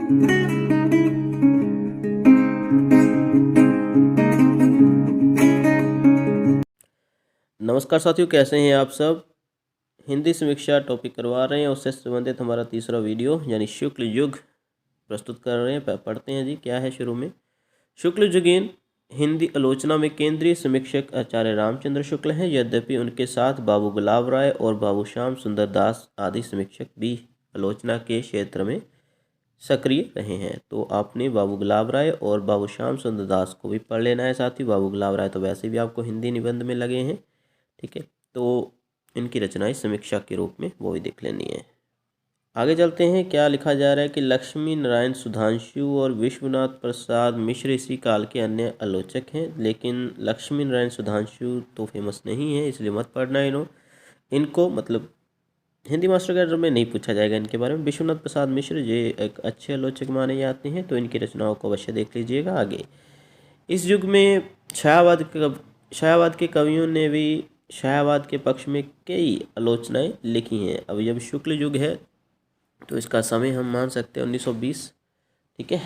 नमस्कार साथियों, कैसे हैं आप सब। हिंदी समीक्षा टॉपिक करवा रहे हैं, उससे संबंधित हमारा तीसरा वीडियो यानी शुक्ल युग प्रस्तुत कर रहे हैं। पढ़ते हैं जी, क्या है शुरू में। शुक्ल युगीन हिंदी आलोचना में केंद्रीय समीक्षक आचार्य रामचंद्र शुक्ल हैं। यद्यपि उनके साथ बाबू गुलाब राय और बाबू श्याम सुंदर दास आदि समीक्षक भी आलोचना के क्षेत्र में सक्रिय रहे हैं। तो आपने बाबू गुलाब राय और बाबू श्याम सुंदर दास को भी पढ़ लेना है साथी। बाबू गुलाब राय तो वैसे भी आपको हिंदी निबंध में लगे हैं, ठीक है। तो इनकी रचनाएं समीक्षा के रूप में वो भी देख लेनी है। आगे चलते हैं, क्या लिखा जा रहा है कि लक्ष्मी नारायण सुधांशु और विश्वनाथ प्रसाद मिश्र इसी काल के अन्य आलोचक हैं। लेकिन लक्ष्मी नारायण सुधांशु तो फेमस नहीं है, इसलिए मत पढ़ना इनको मतलब हिंदी मास्टर कैडर में नहीं पूछा जाएगा इनके बारे में। विश्वनाथ प्रसाद मिश्र ये एक अच्छे आलोचक माने जाते हैं, तो इनकी रचनाओं को अवश्य देख लीजिएगा। आगे इस युग में छायावाद के कवियों ने भी छायावाद के पक्ष में कई आलोचनाएं लिखी हैं। अब जब शुक्ल युग है तो इसका समय हम मान सकते हैं 1920, ठीक है।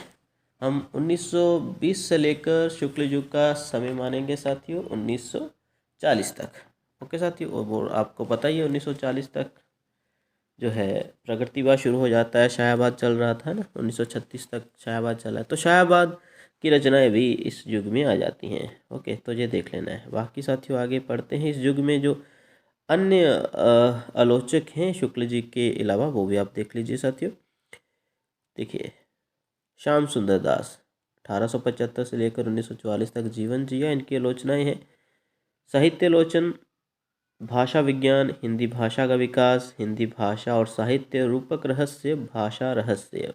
हम 1920 से लेकर शुक्ल युग का समय मानेंगे साथियों 1940 तक। ओके साथियों, और वो आपको पता ही है 1940 तक जो है प्रगतिवाद शुरू हो जाता है। छायावाद चल रहा था ना, 1936 तक छायावाद चला है, तो छायावाद की रचनाएं भी इस युग में आ जाती हैं। ओके, तो ये देख लेना है। बाकी साथियों आगे पढ़ते हैं। इस युग में जो अन्य आलोचक हैं शुक्ल जी के अलावा, वो भी आप देख लीजिए साथियों। देखिए, श्याम सुंदर दास 1875 से लेकर 1944 तक जीवन जिया। इनकी आलोचनाएं हैं साहित्यालोचन, भाषा विज्ञान, हिंदी भाषा का विकास, हिंदी भाषा और साहित्य, रूपक रहस्य, भाषा रहस्य,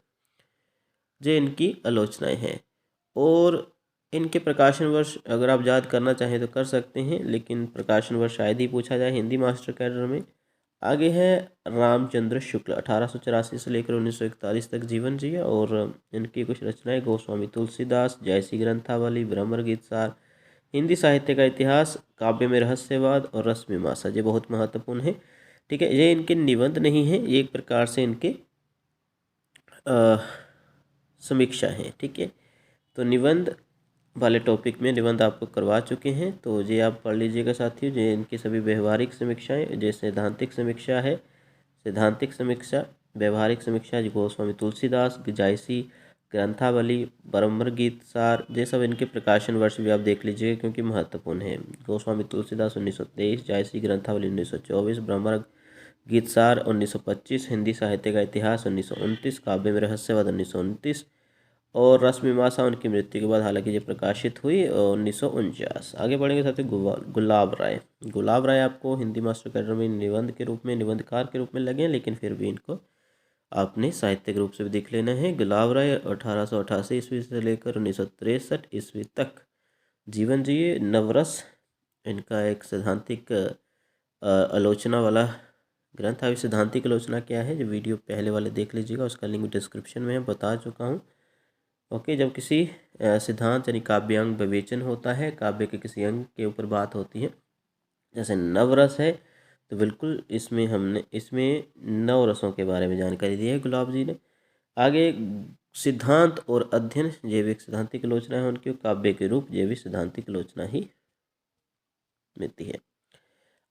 ये इनकी आलोचनाएं हैं। और इनके प्रकाशन वर्ष अगर आप याद करना चाहें तो कर सकते हैं, लेकिन प्रकाशन वर्ष शायद ही पूछा जाए हिंदी मास्टर कैडर में। आगे है रामचंद्र शुक्ल 1884 से लेकर 1941 तक जीवन जिया। और इनकी कुछ रचनाएं गोस्वामी तुलसीदास, जयसी ग्रंथावली, ब्रह्म गीत सार, हिंदी साहित्य का इतिहास, काव्य में रहस्यवाद और रस मीमांसा, ये बहुत महत्वपूर्ण है, ठीक है। ये इनके निबंध नहीं है, ये एक प्रकार से इनके समीक्षा है, ठीक है। तो निबंध वाले टॉपिक में निबंध आपको करवा चुके हैं, तो ये आप पढ़ लीजिएगा साथियों। ये इनकी सभी व्यवहारिक समीक्षाएं, जैसे सैद्धांतिक समीक्षा है, सैद्धांतिक समीक्षा, व्यवहारिक समीक्षा गोस्वामी तुलसीदास, जायसी ग्रंथावली, ब्रह्म गीत सार, ये सब इनके प्रकाशन वर्ष भी आप देख लीजिएगा क्योंकि महत्वपूर्ण है। गोस्वामी तुलसीदास 1923, जायसी ग्रंथावली 1924, ब्रह्म गीत सार 1925, हिंदी साहित्य का इतिहास 1929, काव्य में रहस्यवाद 1929 और रस मीमांसा उनकी मृत्यु के बाद हालांकि ये प्रकाशित हुई 1949। आगे बढ़ेंगे साथियों। गुलाब राय आपको हिंदी मास्टर कैडर में निबंध के रूप में, निबंधकार के रूप में लगे हैं, लेकिन फिर भी इनको आपने साहित्यिक रूप से भी देख लेना है। गुलाब राय 1888 ईस्वी से लेकर 1963 ईस्वी तक जीवन जिए। नवरस इनका एक सैद्धांतिक आलोचना वाला ग्रंथ है। सैद्धांतिक आलोचना क्या है, जो वीडियो पहले वाले देख लीजिएगा, उसका लिंक डिस्क्रिप्शन में बता चुका हूँ। ओके, जब किसी सिद्धांत यानी काव्यांग विवेचन होता है, काव्य के किसी अंग के ऊपर बात होती है, जैसे नवरस है, तो बिल्कुल इसमें नव रसों के बारे में जानकारी दी है गुलाब जी ने। आगे सिद्धांत और अध्ययन, जैविक सैद्धांतिक आलोचना है उनकी, काव्य के रूप जैविक सैद्धांतिक आलोचना ही मिलती है।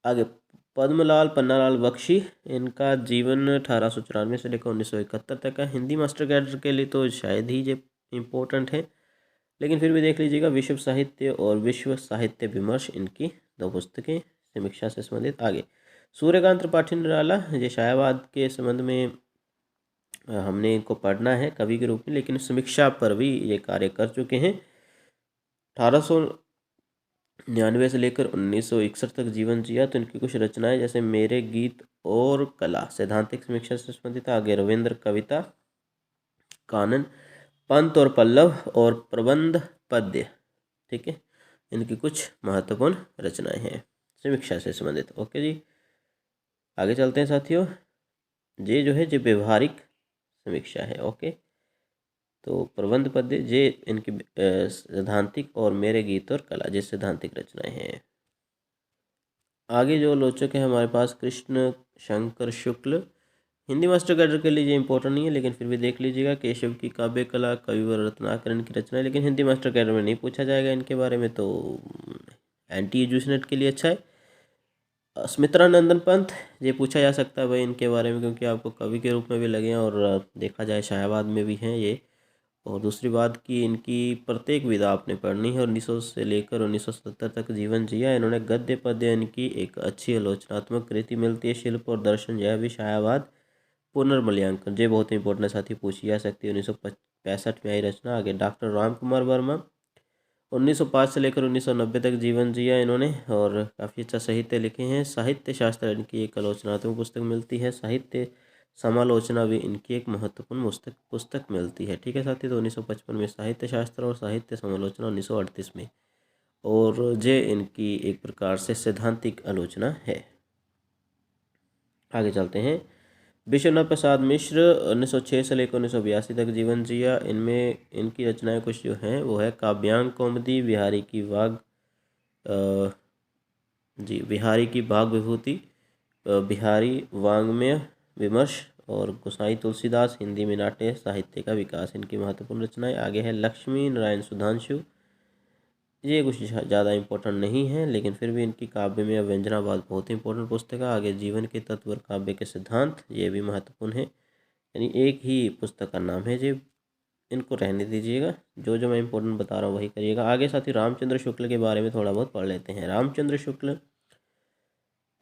आगे पद्मलाल पन्नालाल बख्शी, इनका जीवन 1894 से लेकर 1971 तक है। हिंदी मास्टर कैडर के लिए तो शायद ही ये इम्पोर्टेंट है, लेकिन फिर भी देख लीजिएगा। विश्व साहित्य और विश्व साहित्य विमर्श, इनकी दो पुस्तकें समीक्षा से संबंधित। आगे सूर्यकांत त्रिपाठी निराला, ये छायावाद के संबंध में हमने इनको पढ़ना है कवि के रूप में, लेकिन समीक्षा पर भी ये कार्य कर चुके हैं। 1899 से लेकर 1961 तक जीवन जिया। तो इनकी कुछ रचनाएं जैसे मेरे गीत और कला सैद्धांतिक समीक्षा से संबंधित। आगे रविंद्र कविता, कानन, पंत और पल्लव और प्रबंध पद्य, ठीक है। इनकी कुछ महत्वपूर्ण रचनाएं हैं समीक्षा से संबंधित। ओके जी, आगे चलते हैं साथियों। ये जो है व्यवहारिक समीक्षा है। ओके, तो प्रबंध पद्य ये इनकी सैद्धांतिक, और मेरे गीत और कला ये सैद्धांतिक रचनाएं हैं। आगे जो आलोचक है हमारे पास कृष्ण शंकर शुक्ल, हिंदी मास्टर कैडर के लिए ये इंपॉर्टेंट नहीं है, लेकिन फिर भी देख लीजिएगा। केशव की काव्य कला, कविवर रत्नाकर इनकी रचना है, लेकिन हिंदी मास्टर कैडर में नहीं पूछा जाएगा इनके बारे में, तो एंटी एजुकेशनेट के लिए अच्छा है। सुमित्रा नंदन पंत, ये पूछा जा सकता है भाई इनके बारे में, क्योंकि आपको कवि के रूप में भी लगे हैं और देखा जाए शायाबाद में भी हैं ये। और दूसरी बात कि इनकी प्रत्येक विधा आपने पढ़नी है। 1900 से लेकर 1970 तक जीवन जिया इन्होंने। गद्य पद्य इनकी एक अच्छी आलोचनात्मक कृति मिलती है। शिल्प और दर्शन यह भी शायाबाद। पुनर्मूल्यांकन ये बहुत इंपॉर्टेंट है साथी, पूछी जा सकती है। 1965 में आई रचना। आगे डॉक्टर राम कुमार वर्मा, 1905 से लेकर 1990 तक जीवन जिया इन्होंने और काफ़ी अच्छा साहित्य लिखे हैं। साहित्य शास्त्र इनकी एक आलोचनात्मक पुस्तक मिलती है। साहित्य समालोचना भी इनकी एक महत्वपूर्ण पुस्तक मिलती है। ठीक है साथी, तो 1955 में साहित्य शास्त्र और साहित्य समालोचना 1938 में, और ये इनकी एक प्रकार से सैद्धांतिक आलोचना है। आगे चलते हैं। विश्वनाथ प्रसाद मिश्र, 1906 से लेकर 1982 तक जीवन जिया। इनमें इनकी रचनाएं कुछ जो हैं वो है काव्यांग कौमुदी, बिहारी की वाग बिहारी की भाग विभूति, बिहारी वाङ्मय विमर्श और गोसाई तुलसीदास। हिंदी में नाट्य साहित्य का विकास इनकी महत्वपूर्ण रचनाएं। आगे है लक्ष्मी नारायण सुधांशु, ये कुछ ज़्यादा इम्पोर्टेंट नहीं है, लेकिन फिर भी इनकी काव्य में व्यंजनावाद बहुत इंपॉर्टेंट पुस्तक है। आगे जीवन के तत्व और काव्य के सिद्धांत, ये भी महत्वपूर्ण है। यानी एक ही पुस्तक का नाम है, ये इनको रहने दीजिएगा। जो जो मैं इंपॉर्टेंट बता रहा हूँ वही करिएगा। आगे साथी रामचंद्र शुक्ल के बारे में थोड़ा बहुत पढ़ लेते हैं। रामचंद्र शुक्ल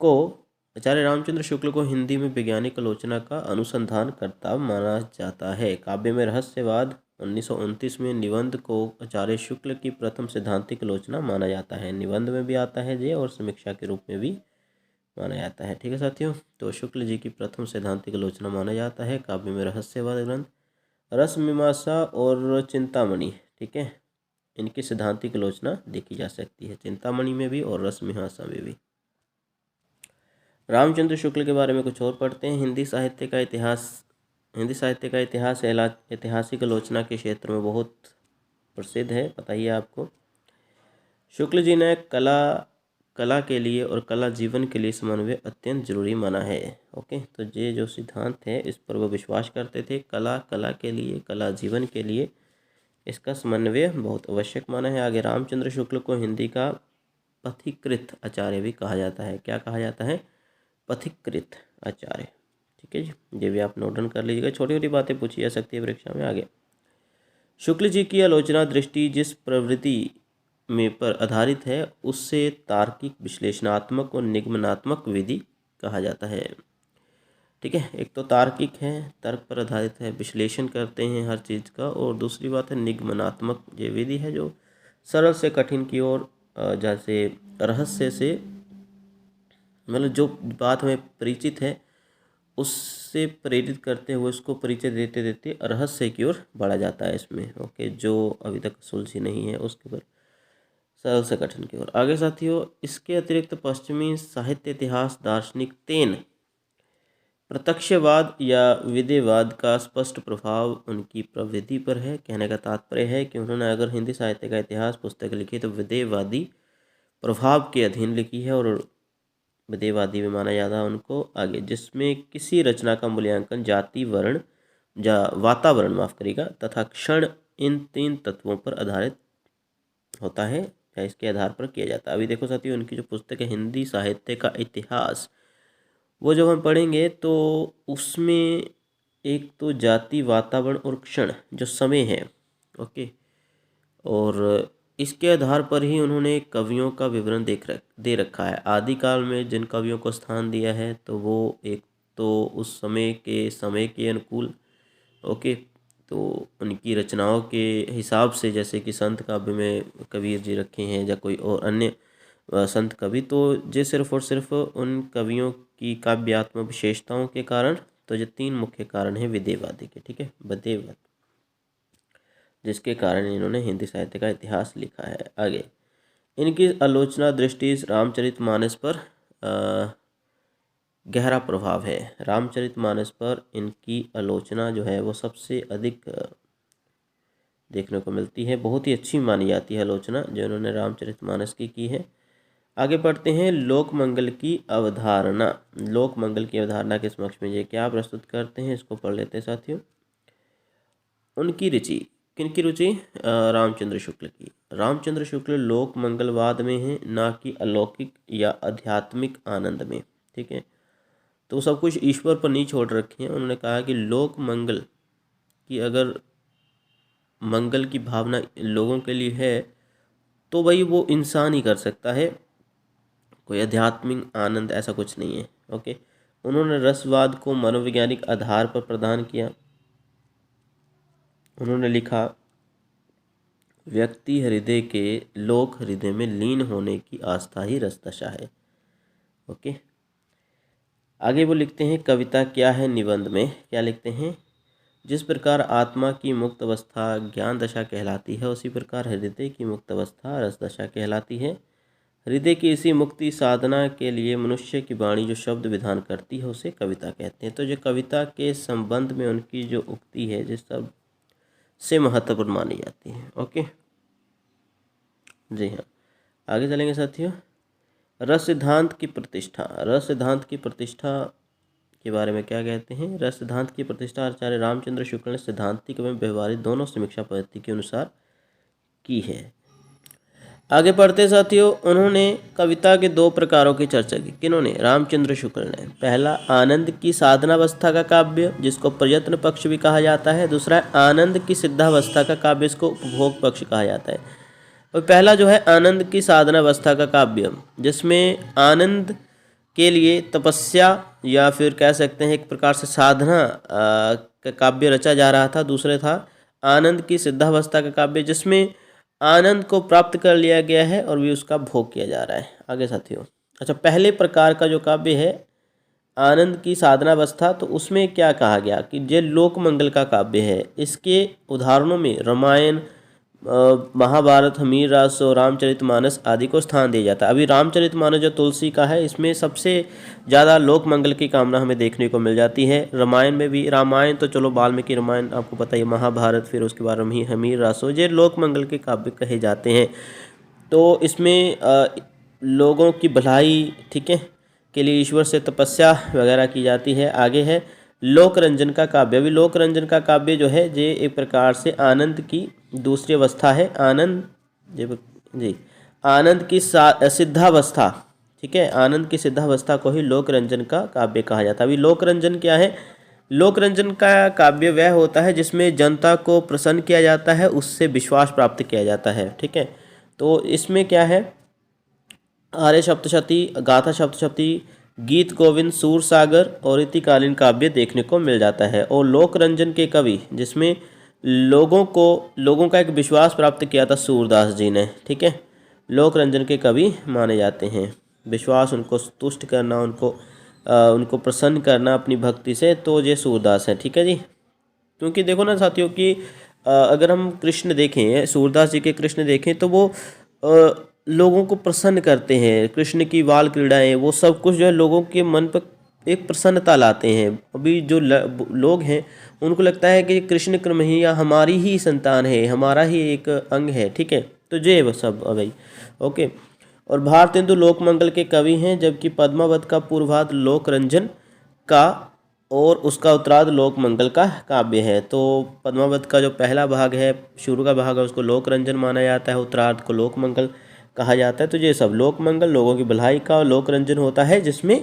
को, आचार्य रामचंद्र शुक्ल को हिंदी में वैज्ञानिक आलोचना का अनुसंधानकर्ता माना जाता है। काव्य में रहस्यवाद, 1929 में निबंध को आचार्य शुक्ल की प्रथम सिद्धांतिक आलोचना माना जाता है। निबंध में भी आता है ये और समीक्षा के रूप में भी माना जाता है। ठीक है साथियों, तो शुक्ल जी की प्रथम सिद्धांतिक आलोचना माना जाता है। काव्य में रहस्यवाद ग्रंथ, रस मीमांसा और चिंतामणि, ठीक है, इनकी सिद्धांतिक आलोचना देखी जा सकती है। चिंतामणि में भी और रस मीमांसा में भी। रामचंद्र शुक्ल के बारे में कुछ और पढ़ते हैं। हिंदी साहित्य का इतिहास ऐतिहासिक आलोचना के क्षेत्र में बहुत प्रसिद्ध है, पता ही है आपको। शुक्ल जी ने कला के लिए और कला जीवन के लिए समन्वय अत्यंत जरूरी माना है। ओके, तो ये जो सिद्धांत है इस पर वो विश्वास करते थे। कला के लिए, कला जीवन के लिए इसका समन्वय बहुत आवश्यक माना है। आगे रामचंद्र शुक्ल को हिंदी का पथिकृत आचार्य भी कहा जाता है। क्या कहा जाता है? पथिकृत आचार्य। ठीक है जी, ये भी आप नोट डाउन कर लीजिएगा। छोटी छोटी बातें पूछी जा सकती है परीक्षा में। आगे शुक्ल जी की आलोचना दृष्टि जिस प्रवृत्ति में पर आधारित है उससे तार्किक, विश्लेषणात्मक और निगमनात्मक विधि कहा जाता है। ठीक है, एक तो तार्किक है, तर्क पर आधारित है, विश्लेषण करते हैं हर चीज़ का, और दूसरी बात है निगमनात्मक, ये विधि है जो सरल से कठिन की ओर, जैसे रहस्य से, मतलब जो बात हमें परिचित है उससे प्रेरित करते हुए उसको परिचय देते देते रहस्य की ओर बढ़ा जाता है इसमें। ओके, जो अभी तक सुलझी नहीं है उसके ऊपर सरल से कठिन की ओर। आगे साथियों, इसके अतिरिक्त पश्चिमी साहित्य इतिहास दार्शनिक तेन प्रत्यक्षवाद या विदेवाद का स्पष्ट प्रभाव उनकी प्रवृत्ति पर है। कहने का तात्पर्य है कि उन्होंने अगर हिंदी साहित्य का इतिहास पुस्तक लिखी तो विदेवादी प्रभाव के अधीन लिखी है और विदेवादी में माना जाता है उनको। आगे, जिसमें किसी रचना का मूल्यांकन जाति, वर्ण या वातावरण, माफ करिएगा, तथा क्षण, इन तीन तत्वों पर आधारित होता है या इसके आधार पर किया जाता है। अभी देखो साथियों, उनकी जो पुस्तक है हिंदी साहित्य का इतिहास, वो जब हम पढ़ेंगे तो उसमें एक तो जाति, वातावरण और क्षण, जो समय है, ओके, और इसके आधार पर ही उन्होंने कवियों का विवरण दे रखा है। आदिकाल में जिन कवियों को स्थान दिया है तो वो एक तो उस समय के अनुकूल, ओके, तो उनकी रचनाओं के हिसाब से, जैसे कि संत काव्य में कबीर जी रखे हैं या कोई और अन्य संत कवि, तो ये सिर्फ और सिर्फ उन कवियों की काव्यात्मक विशेषताओं के कारण, तो ये तीन मुख्य कारण हैं विदेवादी के। ठीक है, विदेवाद, जिसके कारण इन्होंने हिंदी साहित्य का इतिहास लिखा है। आगे, इनकी आलोचना दृष्टि रामचरितमानस पर गहरा प्रभाव है। रामचरितमानस पर इनकी आलोचना जो है वो सबसे अधिक देखने को मिलती है। बहुत ही अच्छी मानी जाती है आलोचना जो इन्होंने रामचरितमानस की है। आगे पढ़ते हैं लोक मंगल की अवधारणा। लोक मंगल की अवधारणा के समक्ष में ये क्या प्रस्तुत करते हैं, इसको पढ़ लेते हैं साथियों। उनकी रुचि, किनकी रुचि? रामचंद्र शुक्ल की। रामचंद्र शुक्ल लोक मंगलवाद में हैं, ना कि अलौकिक या आध्यात्मिक आनंद में। ठीक है, तो सब कुछ ईश्वर पर नहीं छोड़ रखे हैं। उन्होंने कहा कि लोक मंगल की अगर मंगल की भावना लोगों के लिए है तो भाई वो इंसान ही कर सकता है, कोई आध्यात्मिक आनंद ऐसा कुछ नहीं है। ओके, उन्होंने रसवाद को मनोवैज्ञानिक आधार पर प्रदान किया। उन्होंने लिखा व्यक्ति हृदय के लोक हृदय में लीन होने की आस्था ही रस दशा है। ओके, आगे वो लिखते हैं कविता क्या है। निबंध में क्या लिखते हैं? जिस प्रकार आत्मा की मुक्त अवस्था ज्ञान दशा कहलाती है, उसी प्रकार हृदय की मुक्त अवस्था रस दशा कहलाती है। हृदय की इसी मुक्ति साधना के लिए मनुष्य की वाणी जो शब्द विधान करती है उसे कविता कहते हैं। तो जो कविता के संबंध में उनकी जो उक्ति है जिस सब से महत्वपूर्ण मानी जाती है। ओके, जी हाँ, आगे चलेंगे साथियों। रस सिद्धांत की प्रतिष्ठा। रस सिद्धांत की प्रतिष्ठा के बारे में क्या कहते हैं? रस सिद्धांत की प्रतिष्ठा आचार्य रामचंद्र शुक्ल ने सिद्धांतिक एवं व्यवहारिक दोनों समीक्षा पद्धति के अनुसार की है। आगे पढ़ते साथियों, उन्होंने कविता के दो प्रकारों की चर्चा की। किन्होंने? रामचंद्र शुक्ल ने। पहला आनंद की साधनावस्था का काव्य, जिसको प्रयत्न पक्ष भी कहा जाता है। दूसरा आनंद की सिद्धावस्था का काव्य, इसको उपभोग पक्ष कहा जाता है। और पहला जो है आनंद की साधनावस्था का काव्य, जिसमें आनंद के लिए तपस्या या फिर कह सकते हैं एक प्रकार से साधना का काव्य रचा जा रहा था। दूसरे था आनंद की सिद्धावस्था का काव्य, जिसमें आनंद को प्राप्त कर लिया गया है और भी उसका भोग किया जा रहा है। आगे साथियों, अच्छा, पहले प्रकार का जो काव्य है आनंद की साधनावस्था, तो उसमें क्या कहा गया कि ये लोक मंगल का काव्य है। इसके उदाहरणों में रामायण, महाभारत, हमीर रास और रामचरितमानस आदि को स्थान दिया जाता है। अभी रामचरितमानस जो तुलसी का है, इसमें सबसे ज़्यादा लोक मंगल की कामना हमें देखने को मिल जाती है। रामायण में भी, रामायण तो चलो वाल्मीकि रामायण आपको पता ही, महाभारत, फिर उसके बाद हमीर रासो, ये लोक मंगल के काव्य कहे जाते हैं। तो इसमें लोगों की भलाई, ठीक है, के लिए ईश्वर से तपस्या वगैरह की जाती है। आगे है लोक रंजन का काव्य। अभी लोक रंजन का काव्य जो है ये एक प्रकार से आनंद की दूसरी अवस्था है। आनंद जी आनंद की सिद्धावस्था, ठीक है, आनंद की सिद्धावस्था को ही लोक रंजन का काव्य कहा जाता है। अभी लोक रंजन क्या है? लोक रंजन का काव्य वह होता है जिसमें जनता को प्रसन्न किया जाता है, उससे विश्वास प्राप्त किया जाता है। ठीक है, तो इसमें क्या है? आर्य सप्तशती, गाथा सप्तशती, गीत गोविंद, सूर सागर और रीतिकालीन काव्य देखने को मिल जाता है। और लोक रंजन के कवि, जिसमें लोगों का एक विश्वास प्राप्त किया था सूरदास जी ने। ठीक है, लोक रंजन के कवि माने जाते हैं। विश्वास, उनको तुष्ट करना, उनको प्रसन्न करना अपनी भक्ति से, तो ये सूरदास है। ठीक है जी, क्योंकि देखो ना साथियों कि अगर हम कृष्ण देखें, सूरदास जी के कृष्ण देखें, तो वो लोगों को प्रसन्न करते हैं। कृष्ण की बाल क्रीड़ाएँ, वो सब कुछ जो है लोगों के मन पर एक प्रसन्नता लाते हैं। अभी जो लोग हैं उनको लगता है कि कृष्ण कन्हैया हमारी ही संतान है, हमारा ही एक अंग है। ठीक है, तो ये वो सब भाई। ओके, और भारतेंदु लोक मंगल के कवि हैं, जबकि पद्मावत का पूर्वार्ध लोक रंजन का और उसका उत्तरार्ध लोक मंगल का काव्य है। तो पद्मावत का जो पहला भाग है, शुरू का भाग है, उसको लोक रंजन माना जाता है, उत्तरार्ध को लोक मंगल कहा जाता है। तो ये सब लोक मंगल लोगों की भलाई का, और लोक रंजन होता है जिसमें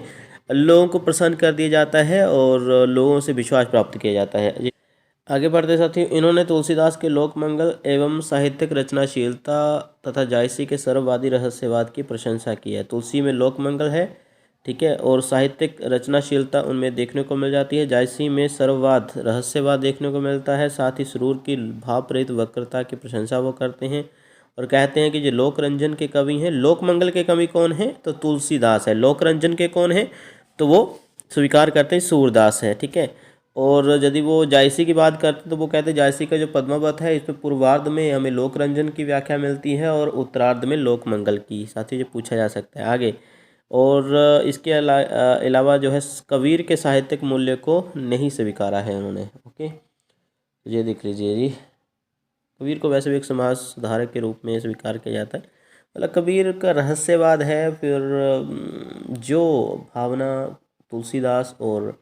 लोगों को प्रसन्न कर दिया जाता है और लोगों से विश्वास प्राप्त किया जाता है। आगे बढ़ते साथियों, इन्होंने तुलसीदास के लोक मंगल एवं साहित्यिक रचनाशीलता तथा जायसी के सर्ववादी रहस्यवाद की प्रशंसा की है। तुलसी में लोक मंगल है, ठीक है, और साहित्यिक रचनाशीलता उनमें देखने को मिल जाती है। जायसी में सर्ववाद, रहस्यवाद देखने को मिलता है। साथ ही सुरूर की भावप्रेरित वक्रता की प्रशंसा वो करते हैं और कहते हैं कि जो लोक रंजन के कवि हैं। लोक मंगल के कवि कौन है? तो तुलसीदास है। लोक रंजन के कौन है? तो वो स्वीकार करते हैं सूरदास है। ठीक है, और यदि वो जायसी की बात करते हैं तो वो कहते हैं जायसी का जो पद्मावत है, इसमें पूर्वार्ध में हमें लोक रंजन की व्याख्या मिलती है और उत्तरार्ध में लोक मंगल की। साथ ही ये पूछा जा सकता है आगे। और इसके अलावा जो है कबीर के साहित्यिक मूल्य को नहीं स्वीकारा है उन्होंने। ओके, ये देख लीजिए जी, कबीर को वैसे भी एक समाज सुधारक के रूप में स्वीकार किया जाता है। मतलब कबीर का रहस्यवाद है। फिर जो भावना तुलसीदास और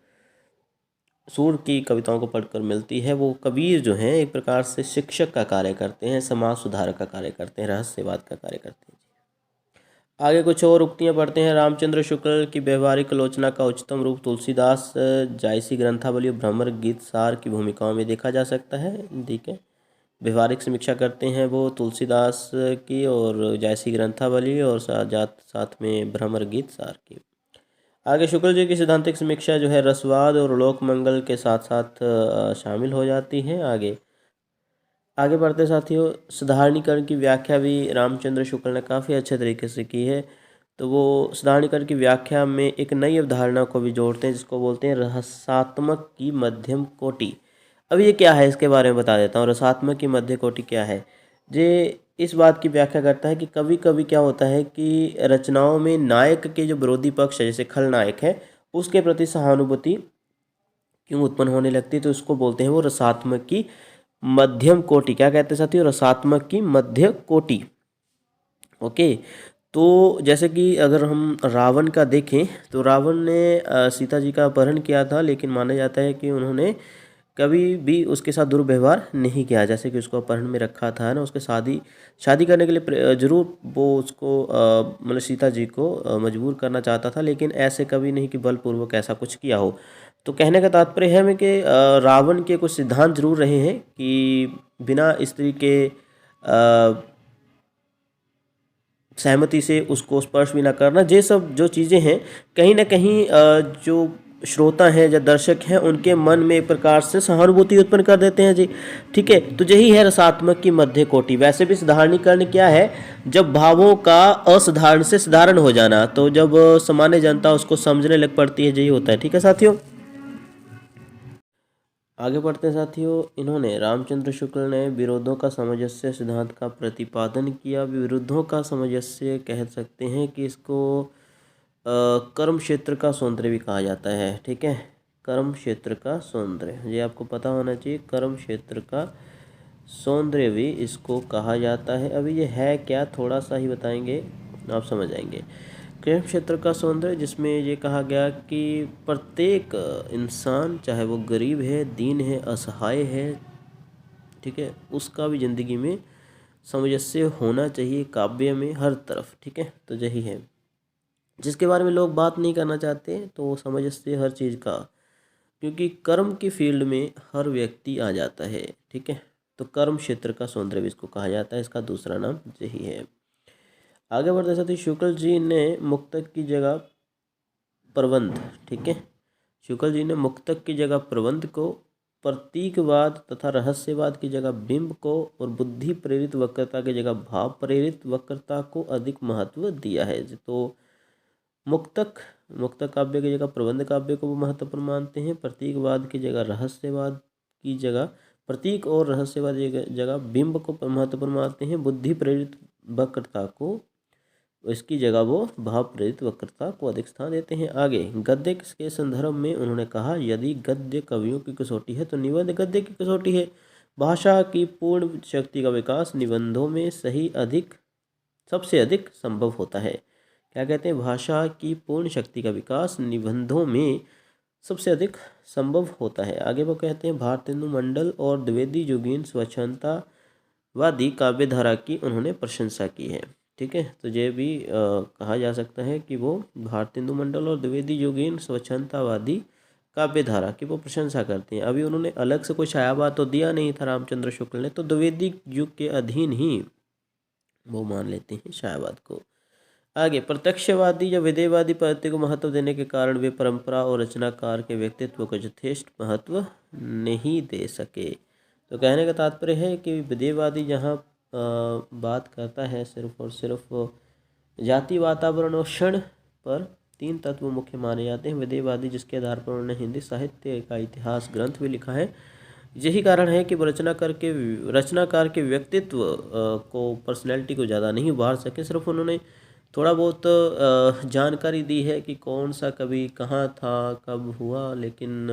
सूर की कविताओं को पढ़कर मिलती है, वो कबीर जो हैं एक प्रकार से शिक्षक का कार्य करते हैं, समाज सुधारक का कार्य करते हैं, रहस्यवाद का कार्य करते हैं। आगे कुछ और उक्तियां पढ़ते हैं। रामचंद्र शुक्ल की व्यवहारिक आलोचना का उच्चतम रूप तुलसीदास जायसी ग्रंथावली और भ्रमर गीत सार की भूमिकाओं में देखा जा सकता है। ठीक है, व्यवहारिक समीक्षा करते हैं वो तुलसीदास की और जायसी ग्रंथावली और साथ में भ्रमर गीत सार की। आगे शुक्ल जी की सिद्धांतिक समीक्षा जो है रसवाद और लोक मंगल के साथ साथ शामिल हो जाती है। आगे बढ़ते साथियों, साधारणीकरण की व्याख्या भी रामचंद्र शुक्ल ने काफ़ी अच्छे तरीके से की है। तो वो साधारणीकरण की व्याख्या में एक नई अवधारणा को भी जोड़ते हैं, जिसको बोलते हैं रसात्मक की मध्यम कोटि। अब ये क्या है, इसके बारे में बता देता हूँ। रसात्मक की मध्य कोटि क्या है? जे इस बात की व्याख्या करता है कि कभी कभी क्या होता है कि रचनाओं में नायक के जो विरोधी पक्ष है, जैसे खलनायक है, उसके प्रति सहानुभूति क्यों उत्पन्न होने लगती है, तो उसको बोलते हैं वो रसात्मक की मध्यम कोटि। क्या कहते हैं साथियों? रसात्मक की मध्य कोटि। ओके, तो जैसे कि अगर हम रावण का देखें तो रावण ने सीता जी का अपहरण किया था, लेकिन माना जाता है कि उन्होंने कभी भी उसके साथ दुर्व्यवहार नहीं किया। जैसे कि उसको अपहरण में रखा था ना, उसके शादी करने के लिए जरूर वो उसको मतलब सीता जी को मजबूर करना चाहता था, लेकिन ऐसे कभी नहीं कि बलपूर्वक ऐसा कुछ किया हो। तो कहने का तात्पर्य है में कि रावण के कुछ सिद्धांत जरूर रहे हैं कि बिना स्त्री के सहमति से उसको स्पर्श भी ना करना। ये सब जो चीज़ें हैं कहीं ना कहीं जो श्रोता हैं या दर्शक हैं उनके मन में एक प्रकार से सहानुभूति उत्पन्न कर देते हैं जी। ठीक है, तो यही है रसात्मक की मध्य कोटि। वैसे भी साधारणीकरण क्या है? जब भावों का असाधारण से साधारण हो जाना, तो जब सामान्य जनता उसको समझने लग पड़ती है, यही होता है। ठीक है साथियों, आगे बढ़ते हैं साथियों। इन्होंने रामचंद्र शुक्ल ने विरोधों का सामंजस्य सिद्धांत का प्रतिपादन किया। विरुद्धों का सामंजस्य कह सकते हैं कि इसको कर्म क्षेत्र का सौंदर्य भी कहा जाता है। ठीक है, कर्म क्षेत्र का सौंदर्य, ये आपको पता होना चाहिए। कर्म क्षेत्र का सौंदर्य भी इसको कहा जाता है। अभी ये है क्या, थोड़ा सा ही बताएंगे, आप समझ आएंगे। कर्म क्षेत्र का सौंदर्य, जिसमें ये कहा गया कि प्रत्येक इंसान, चाहे वो गरीब है, दीन है, असहाय है, ठीक है, उसका भी ज़िंदगी में सामंजस्य होना चाहिए, काव्य में हर तरफ। ठीक है, तो यही है जिसके बारे में लोग बात नहीं करना चाहते, तो वो सामंजस्य हर चीज़ का, क्योंकि कर्म की फील्ड में हर व्यक्ति आ जाता है। ठीक है, तो कर्म क्षेत्र का सौंदर्य भी इसको कहा जाता है, इसका दूसरा नाम यही है। आगे बढ़ते साथ ही शुक्ल जी ने मुक्तक की जगह प्रबंध, ठीक है, शुक्ल जी ने मुक्तक की जगह प्रबंध को, प्रतीकवाद तथा रहस्यवाद की जगह बिंब को और बुद्धि प्रेरित वक्रता की जगह भाव प्रेरित वक्रता को अधिक महत्व दिया है। तो मुक्तक मुक्तक काव्य की जगह प्रबंध काव्य को वो महत्वपूर्ण मानते हैं। प्रतीकवाद की जगह रहस्यवाद की जगह प्रतीक और रहस्यवाद की जगह बिंब को महत्वपूर्ण मानते हैं। बुद्धि प्रेरित वक्रता को, इसकी जगह वो भाव प्रेरित वक्रता को अधिक स्थान देते हैं। आगे गद्य के संदर्भ में उन्होंने कहा, यदि गद्य कवियों की कसौटी है तो निबंध गद्य की कसौटी है। भाषा की पूर्ण शक्ति का विकास निबंधों में सबसे अधिक संभव होता है। क्या कहते हैं? भाषा की पूर्ण शक्ति का विकास निबंधों में सबसे अधिक संभव होता है। आगे वो कहते हैं, भारतेंदु मंडल और द्विवेदी जोगीन स्वच्छंदतावादी काव्य धारा की उन्होंने प्रशंसा की है। ठीक है, तो ये भी कहा जा सकता है कि वो भारतेंदु मंडल और द्विवेदी जोगीन स्वच्छंदतावादी काव्य धारा की वो प्रशंसा करते हैं। अभी उन्होंने अलग से कोई छायावाद तो दिया नहीं था रामचंद्र शुक्ल ने, तो द्विवेदी युग के अधीन ही वो मान लेते हैं छायावाद को। आगे प्रत्यक्षवादी या विधेयवादी पद्धति को महत्व देने के कारण वे परंपरा और रचनाकार के व्यक्तित्व को यथेष्ट महत्व नहीं दे सके। तो कहने का तात्पर्य है कि विधेयवादी जहाँ बात करता है सिर्फ और सिर्फ जाति, वातावरण और क्षण पर, तीन तत्व मुख्य माने जाते हैं विधेयवादी, जिसके आधार पर उन्होंने हिंदी साहित्य का इतिहास ग्रंथ भी लिखा है। यही कारण है कि वो रचनाकार के व्यक्तित्व को, पर्सनैलिटी को ज़्यादा नहीं उभार सके। सिर्फ उन्होंने थोड़ा बहुत जानकारी दी है कि कौन सा कवि कहाँ था, कब हुआ, लेकिन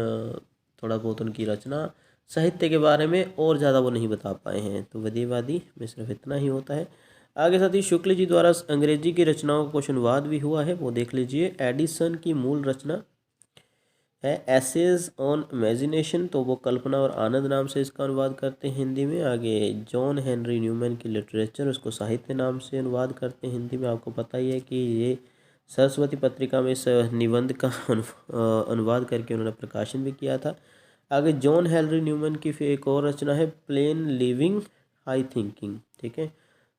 थोड़ा बहुत उनकी रचना साहित्य के बारे में और ज़्यादा वो नहीं बता पाए हैं। तो विधेयवादी में सिर्फ इतना ही होता है। आगे साथ ही शुक्ल जी द्वारा अंग्रेजी की रचनाओं का कुछ अनुवाद भी हुआ है, वो देख लीजिए। एडिसन की मूल रचना है एसेज ऑन इमेजिनेशन, तो वो कल्पना और आनंद नाम से इसका अनुवाद करते हैं हिंदी में। आगे जॉन हेनरी न्यूमैन की लिटरेचर, उसको साहित्य नाम से अनुवाद करते हैं हिंदी में। आपको पता ही है कि ये सरस्वती पत्रिका में इस निबंध का अनुवाद करके उन्होंने प्रकाशन भी किया था। आगे जॉन हेनरी न्यूमैन की फिर एक और रचना है प्लेन लिविंग हाई थिंकिंग, ठीक है,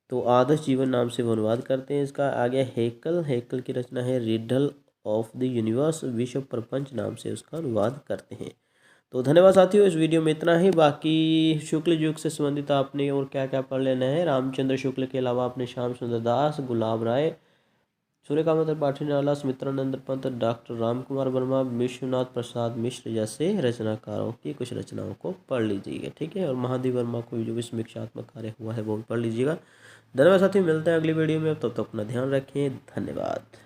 तो आदर्श जीवन नाम से वो अनुवाद करते हैं इसका। आगे हेकल की रचना है रिडल ऑफ द यूनिवर्स, विश्व प्रपंच नाम से उसका अनुवाद करते हैं। तो धन्यवाद साथियों, इस वीडियो में इतना ही। बाकी शुक्ल युग से संबंधित आपने और क्या क्या पढ़ लेना है, रामचंद्र शुक्ल के अलावा आपने श्याम सुंदर दास, गुलाब राय, सूर्यकांत पाठीनाला, सुमित्रानंद पंत, डॉक्टर राम कुमार वर्मा, विश्वनाथ प्रसाद मिश्र जैसे रचनाकारों की कुछ रचनाओं को पढ़ लीजिएगा, ठीक है। और महादेव वर्मा को जो भी समीक्षात्मक कार्य हुआ है वो भी पढ़ लीजिएगा। धन्यवाद साथियों, मिलते हैं अगली वीडियो में, तब तक अपना ध्यान रखें, धन्यवाद।